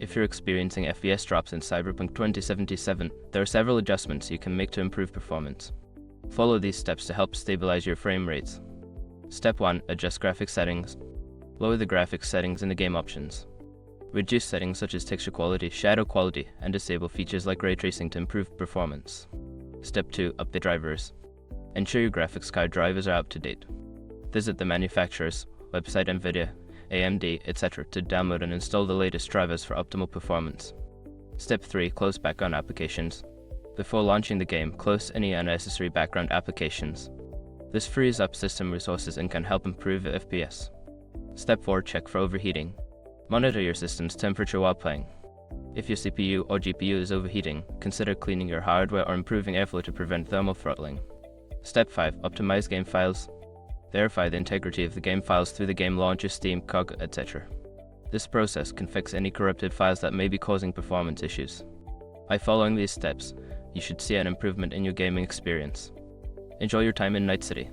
If you're experiencing FPS drops in Cyberpunk 2077, there are several adjustments you can make to improve performance. Follow these steps to help stabilize your frame rates. Step 1. Adjust graphics settings. Lower the graphics settings in the game options. Reduce settings such as texture quality, shadow quality, and disable features like ray tracing to improve performance. Step 2. Update drivers. Ensure your graphics card drivers are up to date. Visit the manufacturer's website, NVIDIA, AMD, etc. to download and install the latest drivers for optimal performance. Step 3. Close background applications. Before launching the game, close any unnecessary background applications. This frees up system resources and can help improve FPS. Step 4. Check for overheating. Monitor your system's temperature while playing. If your CPU or GPU is overheating, consider cleaning your hardware or improving airflow to prevent thermal throttling. Step 5. Optimize game files. Verify the integrity of the game files through the game launcher, Steam, GOG, etc. This process can fix any corrupted files that may be causing performance issues. By following these steps, you should see an improvement in your gaming experience. Enjoy your time in Night City.